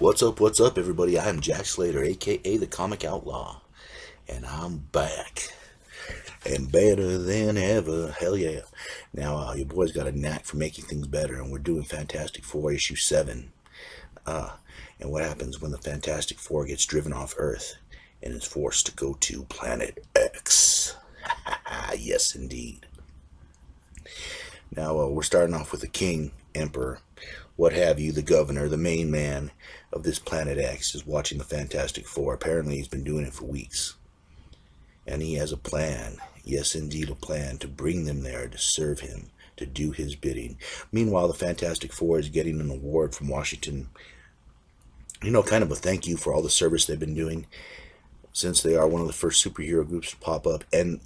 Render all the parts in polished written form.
What's up, everybody? I'm Jack Slater, aka the Comic Outlaw, and I'm back. And better than ever. Hell yeah. Now, your boy's got a knack for making things better, and we're doing Fantastic Four issue 7. And what happens when the Fantastic Four gets driven off Earth and is forced to go to Planet X? Yes, indeed. Now, we're starting off with the King, Emperor, what have you, the governor, the main man of this Planet X, is watching the Fantastic Four. Apparently, he's been doing it for weeks. And he has a plan, yes, indeed, a plan to bring them there to serve him, to do his bidding. Meanwhile, the Fantastic Four is getting an award from Washington, kind of a thank you for all the service they've been doing, since they are one of the first superhero groups to pop up. And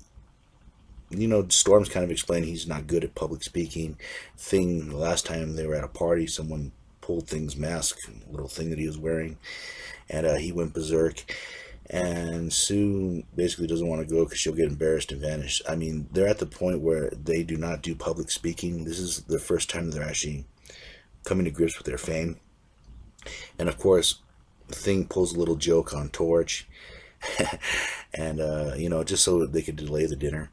Storm's kind of explained he's not good at public speaking. The last time they were at a party, someone pulled Thing's mask, little thing that he was wearing, and he went berserk. And Sue basically doesn't want to go because she'll get embarrassed and vanish. I mean, they're at the point where they do not do public speaking. This is the first time they're actually coming to grips with their fame. And of course, Thing pulls a little joke on Torch, and just so they could delay the dinner.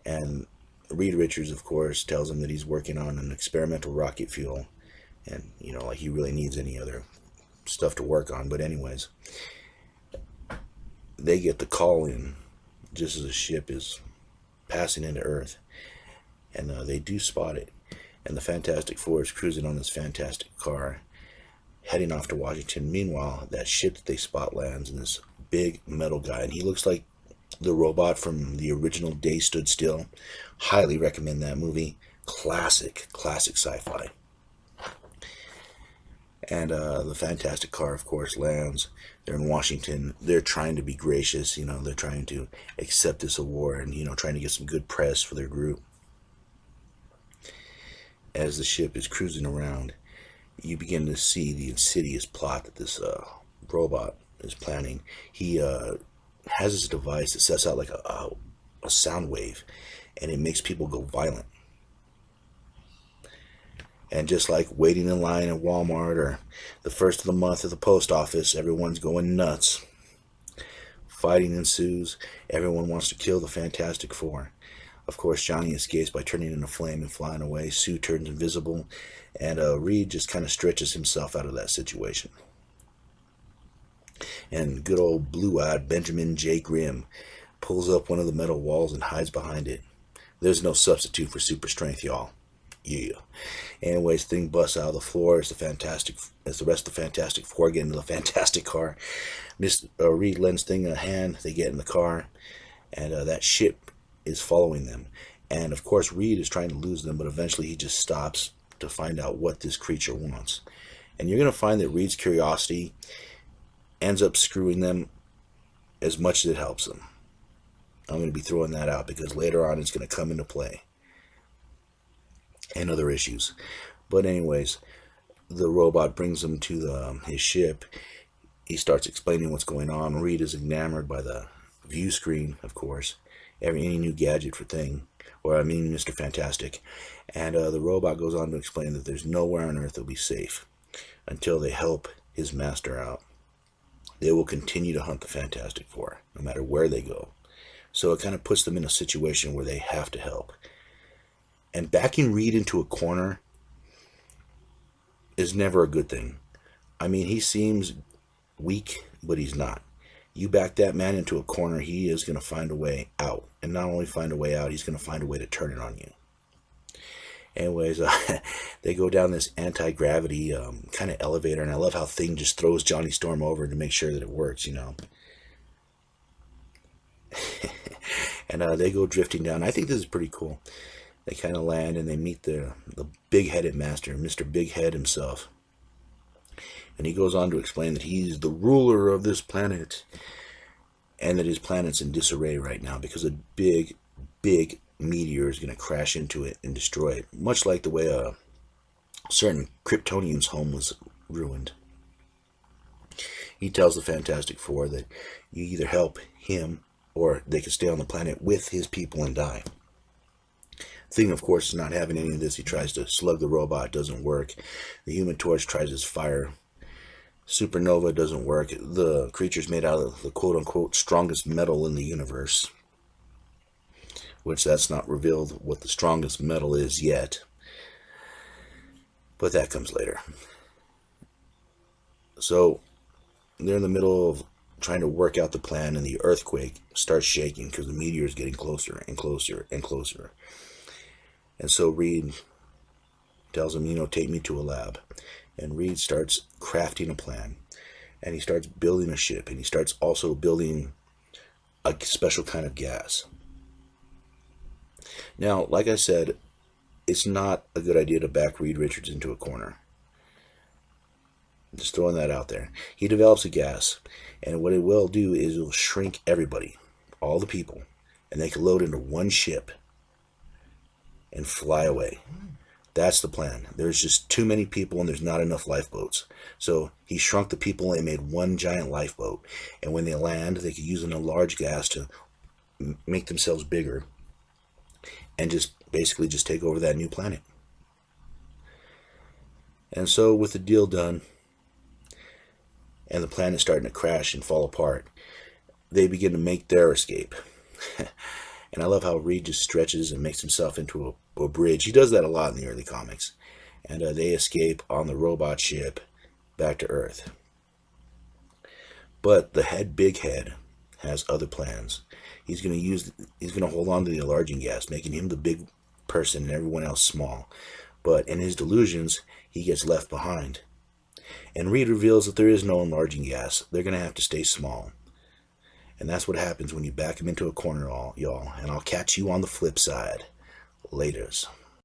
And Reed Richards, of course, tells him that he's working on an experimental rocket fuel, and like he really needs any other stuff to work on. But anyways, they get the call in just as the ship is passing into Earth, and they do spot it. And the Fantastic Four is cruising on this fantastic car, heading off to Washington. Meanwhile, that ship that they spot lands, and this big metal guy, and he looks like the robot from the original Day Stood Still. Highly recommend that movie. Classic sci-fi. And the fantastic car, of course, lands. They're in Washington. They're trying to be gracious. They're trying to accept this award and, trying to get some good press for their group. As the ship is cruising around, you begin to see the insidious plot that this robot is planning. He has this device that sets out like a sound wave, and it makes people go violent. And just like waiting in line at Walmart or the first of the month at the post office, everyone's going nuts. Fighting ensues. Everyone wants to kill the Fantastic Four. Of course, Johnny escapes by turning into flame and flying away. Sue turns invisible, and Reed just kind of stretches himself out of that situation. And good old blue-eyed Benjamin J. Grimm pulls up one of the metal walls and hides behind it. There's no substitute for super strength, y'all. Yeah. Anyways, Thing busts out of the floor as the rest of the Fantastic Four get into the fantastic car. Reed lends Thing a hand. They get in the car, and that ship is following them. And of course, Reed is trying to lose them, but eventually he just stops to find out what this creature wants. And you're going to find that Reed's curiosity ends up screwing them as much as it helps them. I'm going to be throwing that out because later on it's going to come into play. And other issues. But anyways, the robot brings them to his ship. He starts explaining what's going on. Reed is enamored by the view screen, of course. Any new gadget for Thing. Mr. Fantastic. And the robot goes on to explain that there's nowhere on Earth that'll be safe until they help his master out. They will continue to hunt the Fantastic Four, no matter where they go. So it kind of puts them in a situation where they have to help. And backing Reed into a corner is never a good thing. I mean, he seems weak, but he's not. You back that man into a corner, he is going to find a way out. And not only find a way out, he's going to find a way to turn it on you. Anyways, they go down this anti-gravity kind of elevator, and I love how Thing just throws Johnny Storm over to make sure that it works, And they go drifting down. I think this is pretty cool. They kind of land, and they meet the big-headed master, Mr. Bighead himself. And he goes on to explain that he's the ruler of this planet, and that his planet's in disarray right now because a big meteor is going to crash into it and destroy it, much like the way a certain Kryptonian's home was ruined. He tells the Fantastic Four that you either help him or they can stay on the planet with his people and die. Thing, of course, is not having any of this. He tries to slug the robot. Doesn't work. The Human Torch tries his fire Supernova doesn't work. The creature's made out of the quote-unquote strongest metal in the universe, which that's not revealed what the strongest metal is yet, but that comes later. So they're in the middle of trying to work out the plan, and the earthquake starts shaking because the meteor is getting closer and closer and closer. And so Reed tells him, take me to a lab. And Reed starts crafting a plan. And he starts building a ship. And he starts also building a special kind of gas. Now, like I said, it's not a good idea to back Reed Richards into a corner. Just throwing that out there. He develops a gas. And what it will do is it will shrink everybody, all the people. And they can load into one ship and fly away. That's the plan. There's just too many people and there's not enough lifeboats. So he shrunk the people and made one giant lifeboat. And when they land, they could use a large gas to make themselves bigger and just basically just take over that new planet. And so with the deal done and the planet starting to crash and fall apart, they begin to make their escape. And I love how Reed just stretches and makes himself into a bridge. He does that a lot in the early comics. And they escape on the robot ship back to Earth. But the head Bighead has other plans. He's going to hold on to the enlarging gas, making him the big person and everyone else small. But in his delusions, he gets left behind. And Reed reveals that there is no enlarging gas. They're going to have to stay small. And that's what happens when you back him into a corner, y'all. And I'll catch you on the flip side. Laters.